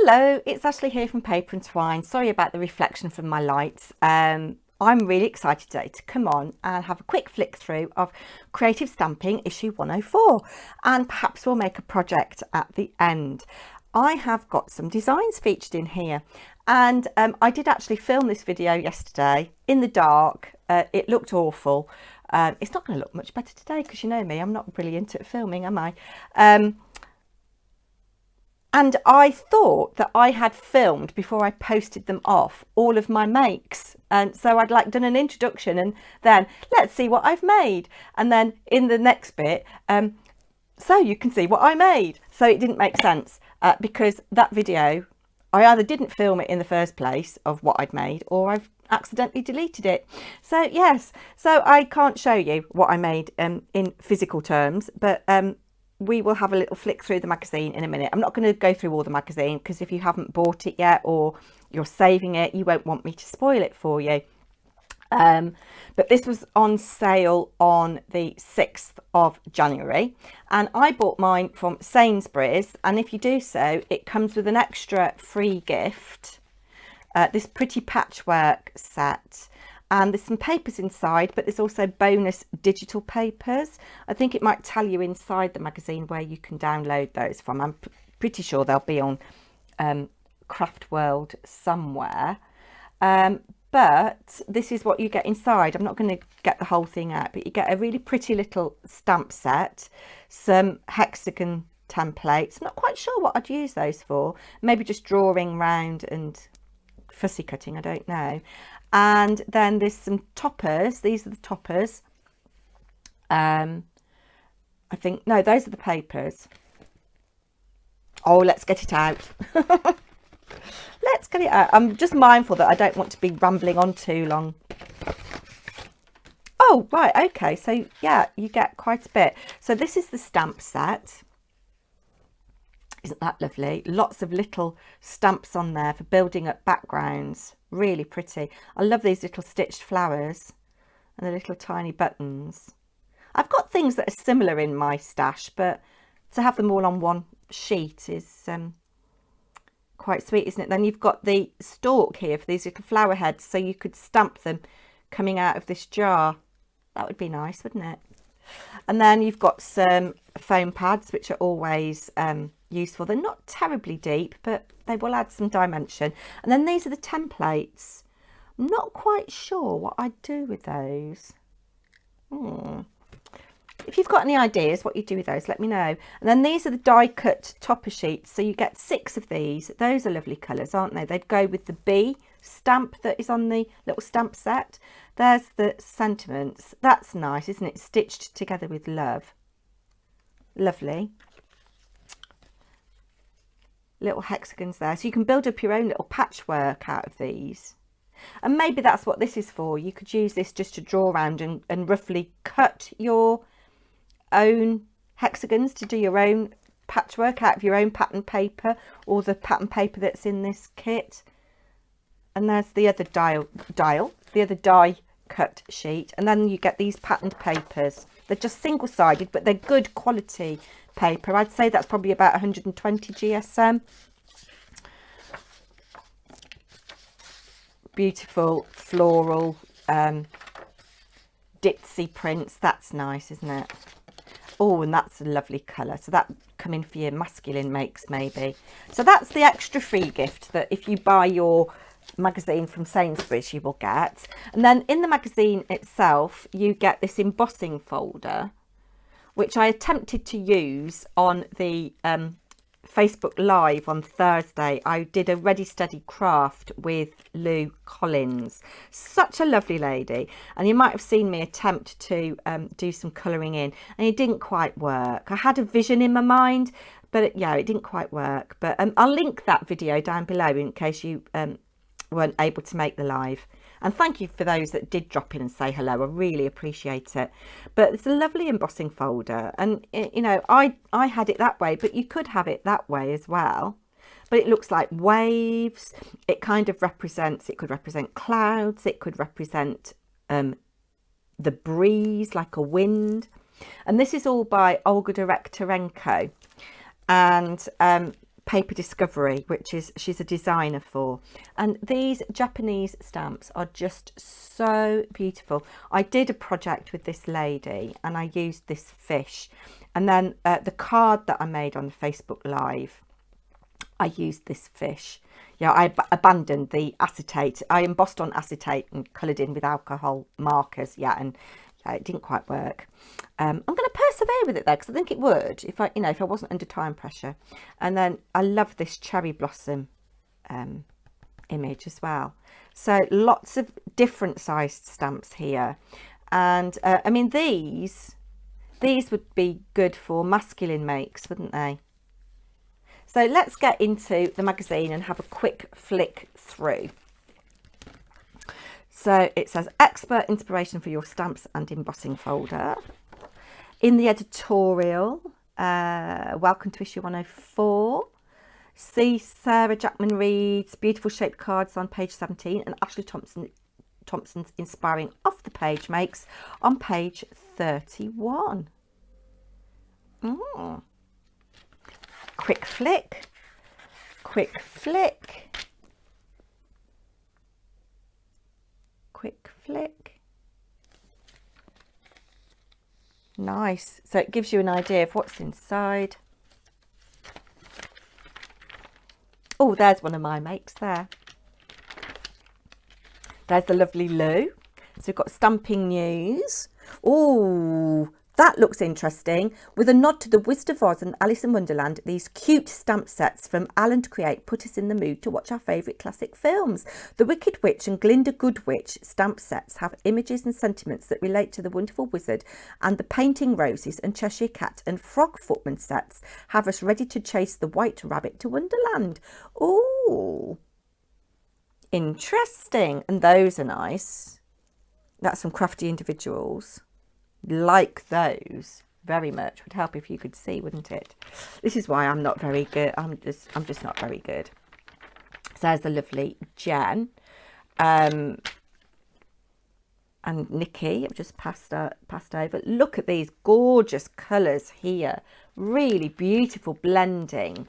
Hello, it's Ashley here from Paper&Twine. Sorry about the reflection from my lights. I'm really excited today to come on and have a quick flick through of Creative Stamping issue 104, and perhaps we'll make a project at the end. I have got some designs featured in here, and I did actually film this video yesterday in the dark. It looked awful. It's not going to look much better today because you know me, I'm not brilliant at filming, am I? And I thought that I had filmed before I posted them off all of my makes. And so I'd like done an introduction and then let's see what I've made. And then in the next bit, so you can see what I made. So it didn't make sense because that video, I either didn't film it in the first place of what I'd made or I've accidentally deleted it. So yes, so I can't show you what I made in physical terms, but we will have a little flick through the magazine in a minute. I'm not going to go through all the magazine because if you haven't bought it yet or you're saving it, you won't want me to spoil it for you. But this was on sale on the 6th of January and I bought mine from Sainsbury's, and if you do so, it comes with an extra free gift, this pretty patchwork set. And there's some papers inside, but there's also bonus digital papers. I think it might tell you inside the magazine where you can download those from. I'm pretty sure they'll be on Craft World somewhere. But this is what you get inside. I'm not going to get the whole thing out, but you get a really pretty little stamp set, some hexagon templates. I'm not quite sure what I'd use those for. Maybe just drawing round and fussy cutting, I don't know. And then there's some toppers. These are the toppers. I think, no, those are the papers. Oh, let's get it out. Let's get it out. I'm just mindful that I don't want to be rambling on too long. Oh, right, okay. So, yeah, you get quite a bit. So this is the stamp set. Isn't that lovely? Lots of little stamps on there for building up backgrounds. Really pretty. I love these little stitched flowers and the little tiny buttons. I've got things that are similar in my stash, but to have them all on one sheet is quite sweet, isn't it? Then you've got the stalk here for these little flower heads, so you could stamp them coming out of this jar. That would be nice, wouldn't it? And then you've got some foam pads, which are always useful. They're not terribly deep, but they will add some dimension. And then these are the templates. I'm not quite sure what I'd do with those. If you've got any ideas what you do with those, let me know. And then these are the die cut topper sheets, so you get 6 of these. Those are lovely colours, aren't they? They'd go with the bee stamp that is on the little stamp set. There's the sentiments. That's nice, isn't it? Stitched together with love. Lovely. Little hexagons there, so you can build up your own little patchwork out of these. And maybe that's what this is for. You could use this just to draw around and roughly cut your own hexagons to do your own patchwork out of your own pattern paper or the pattern paper that's in this kit. And there's the other the other die cut sheet, and then you get these patterned papers. They're just single-sided, but they're good quality paper. I'd say that's probably about 120 GSM. Beautiful floral ditzy prints. That's nice, isn't it? Oh, and that's a lovely colour. So that come in for your masculine makes maybe. So that's the extra free gift that if you buy your magazine from Sainsbury's you will get. And then in the magazine itself you get this embossing folder, which I attempted to use on the Facebook Live on Thursday. I did a Ready Steady Craft with Lou Collins. Such a lovely lady. And you might have seen me attempt to do some colouring in, and it didn't quite work. I had a vision in my mind, but yeah, it didn't quite work. But I'll link that video down below in case you weren't able to make the live. And thank you for those that did drop in and say hello. I really appreciate it. But it's a lovely embossing folder, and you know, I had it that way, but you could have it that way as well. But it looks like waves. It kind of represents, it could represent clouds, it could represent the breeze, like a wind. And this is all by Olga Direktorenko. And Paper Discovery, which is she's a designer for, and these Japanese stamps are just so beautiful. I did a project with this lady and I used this fish, and then the card that I made on the Facebook Live, I used this fish. Yeah, I abandoned the acetate. I embossed on acetate and coloured in with alcohol markers. Yeah, and it didn't quite work. I'm going to persevere with it though, because I think it would if I wasn't under time pressure. And then I love this cherry blossom image as well. So lots of different sized stamps here, and I mean these would be good for masculine makes, wouldn't they? So let's get into the magazine and have a quick flick through. So it says expert inspiration for your stamps and embossing folder. In the editorial, welcome to issue 104. See Sarah Jackman Reid's beautiful shaped cards on page 17 and Ashley Thompson's inspiring off the page makes on page 31. Quick flick, quick flick. Quick flick. Nice. So it gives you an idea of what's inside. Oh, there's one of my makes there. There's the lovely Lou. So we've got stamping news. Oh, that looks interesting. With a nod to the Wizard of Oz and Alice in Wonderland, these cute stamp sets from Alan to Create put us in the mood to watch our favourite classic films. The Wicked Witch and Glinda Good Witch stamp sets have images and sentiments that relate to the wonderful wizard, and the Painting Roses and Cheshire Cat and Frog Footman sets have us ready to chase the White Rabbit to Wonderland. Ooh, interesting. And those are nice. That's some crafty individuals. Like those very much. Would help if you could see, wouldn't it? This is why I'm not very good. I'm just not very good. So there's the lovely Jen and Nikki. I've just passed over. Look at these gorgeous colours here. Really beautiful blending.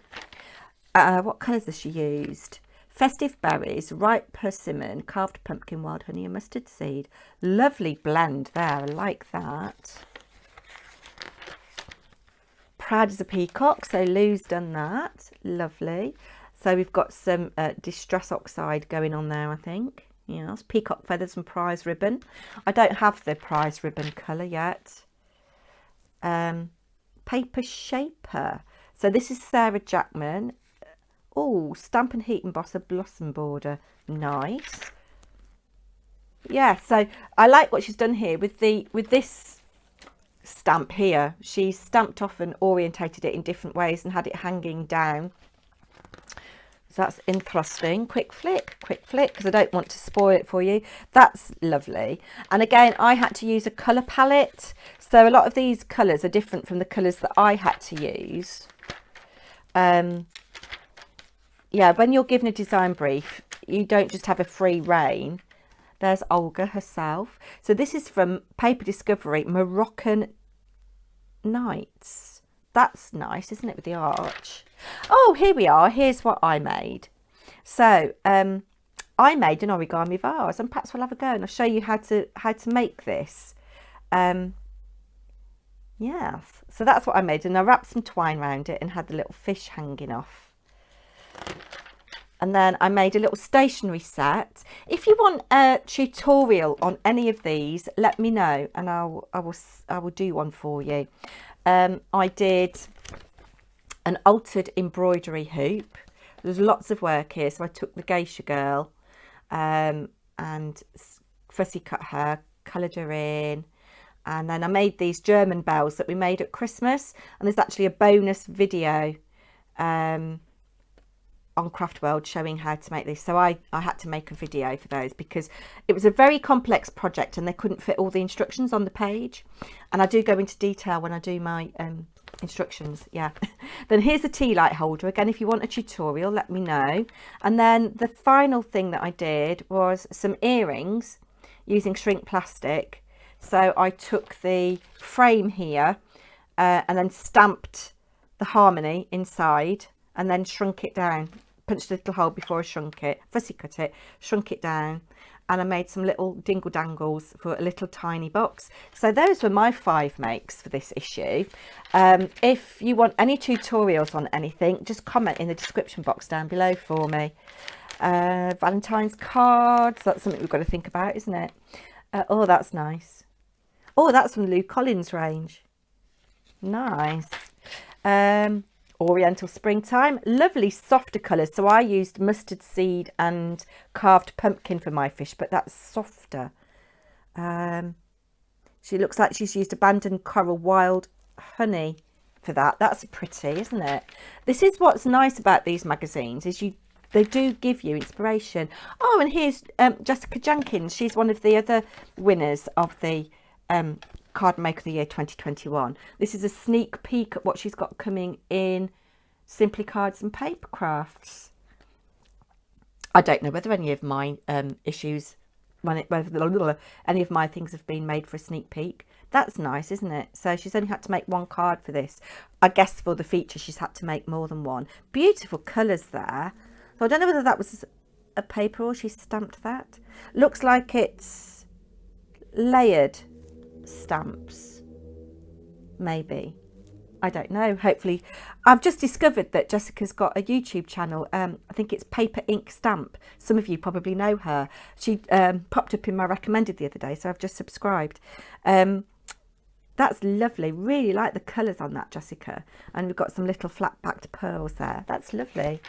What colours has she used? Festive berries, ripe persimmon, carved pumpkin, wild honey and mustard seed. Lovely blend there. I like that. Proud as a peacock. So Lou's done that. Lovely. So we've got some distress oxide going on there, I think. Yes, peacock feathers and prize ribbon. I don't have the prize ribbon colour yet. Paper shaper. So this is Sarah Jackman. Oh, stamp and heat emboss a blossom border. Nice. Yeah, so I like what she's done here with this stamp here. She's stamped off and orientated it in different ways and had it hanging down. So that's interesting. Quick flick, because I don't want to spoil it for you. That's lovely. And again, I had to use a colour palette. So a lot of these colours are different from the colours that I had to use. Yeah, when you're given a design brief, you don't just have a free rein. There's Olga herself. So this is from Paper Discovery, Moroccan Nights. That's nice, isn't it, with the arch? Oh, here we are. Here's what I made. So I made an origami vase, and perhaps we'll have a go and I'll show you how to make this. Yes, so that's what I made, and I wrapped some twine around it and had the little fish hanging off. And then I made a little stationery set. If you want a tutorial on any of these, let me know and I will do one for you. I did an altered embroidery hoop. There's lots of work here. So I took the geisha girl and fussy cut her, coloured her in. And then I made these German bells that we made at Christmas. And there's actually a bonus video on Craft World showing how to make this. So I had to make a video for those because it was a very complex project and they couldn't fit all the instructions on the page. And I do go into detail when I do my instructions. Yeah. Then here's a tea light holder. Again, if you want a tutorial, let me know. And then the final thing that I did was some earrings using shrink plastic. So I took the frame here and then stamped the harmony inside and then shrunk it down. Punched a little hole before I shrunk it, fussy cut it, shrunk it down, and I made some little dingle dangles for a little tiny box. So those were my 5 makes for this issue. If you want any tutorials on anything, just comment in the description box down below for me. Valentine's cards, that's something we've got to think about, isn't it? Oh, that's nice. Oh, that's from Lou Collins' range. Nice. Oriental Springtime, lovely softer colours. So I used mustard seed and carved pumpkin for my fish, but that's softer. She looks like she's used abandoned coral wild honey for that. That's pretty, isn't it? This is what's nice about these magazines, is they do give you inspiration. Oh, and here's Jessica Jenkins. She's one of the other winners of the Card Maker of the Year 2021. This is a sneak peek at what she's got coming in Simply Cards and Paper Crafts. I don't know whether any of my issues, whether any of my things have been made for a sneak peek. That's nice, isn't it? So she's only had to make 1 card for this. I guess for the feature she's had to make more than 1. Beautiful colours there. So I don't know whether that was a paper or she stamped that. Looks like it's layered stamps, maybe. I don't know. Hopefully, I've just discovered that Jessica's got a YouTube channel. I think it's Paper Ink Stamp. Some of you probably know her. She popped up in my recommended the other day, so I've just subscribed. That's lovely. Really like the colours on that, Jessica. And we've got some little flat backed pearls there. That's lovely.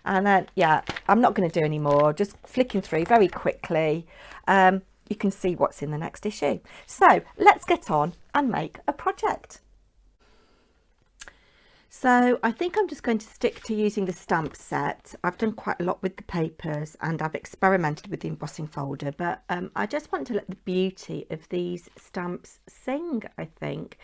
And yeah, I'm not going to do any more. Just flicking through very quickly. You can see what's in the next issue. So let's get on and make a project. So I think I'm just going to stick to using the stamp set. I've done quite a lot with the papers and I've experimented with the embossing folder, but I just want to let the beauty of these stamps sing, I think.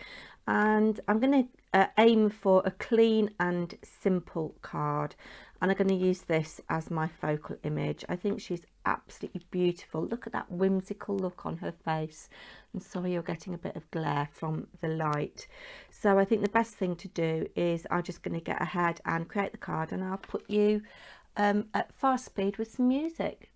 And I'm going to aim for a clean and simple card. And I'm going to use this as my focal image. I think she's absolutely beautiful. Look at that whimsical look on her face. I'm sorry you're getting a bit of glare from the light. So I think the best thing to do is I'm just going to get ahead and create the card, and I'll put you at fast speed with some music.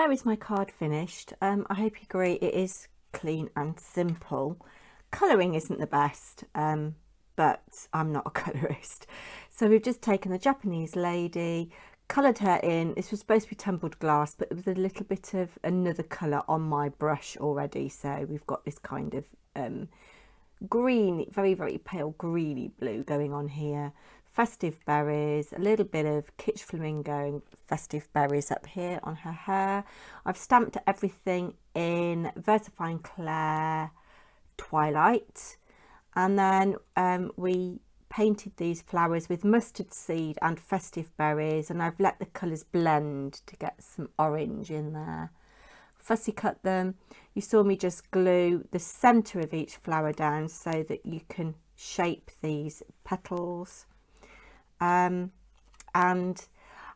there is my card finished. I hope you agree it is clean and simple. Colouring isn't the best, but I'm not a colourist. So we've just taken the Japanese lady, coloured her in. This was supposed to be tumbled glass, but there was a little bit of another colour on my brush already. So we've got this kind of green, very, very pale greeny blue going on here. Festive berries, a little bit of kitsch flamingo and festive berries up here on her hair. I've stamped everything in VersaFine Clair Twilight, and then we painted these flowers with mustard seed and festive berries, and I've let the colours blend to get some orange in there. Fussy cut them. You saw me just glue the centre of each flower down so that you can shape these petals. And I'm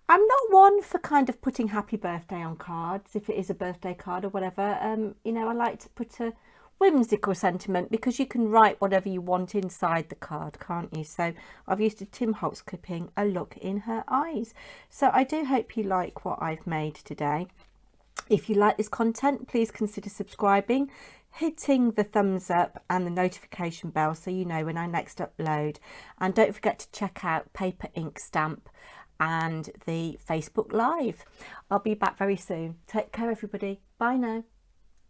not one for kind of putting happy birthday on cards, if it is a birthday card or whatever. You know, I like to put a whimsical sentiment, because you can write whatever you want inside the card, can't you? So I've used a Tim Holtz clipping, A Look in Her Eyes. So I do hope you like what I've made today. If you like this content, please consider subscribing, hitting the thumbs up and the notification bell so you know when I next upload. And don't forget to check out Paper Ink Stamp and the Facebook Live. I'll be back very soon. Take care, everybody. Bye now.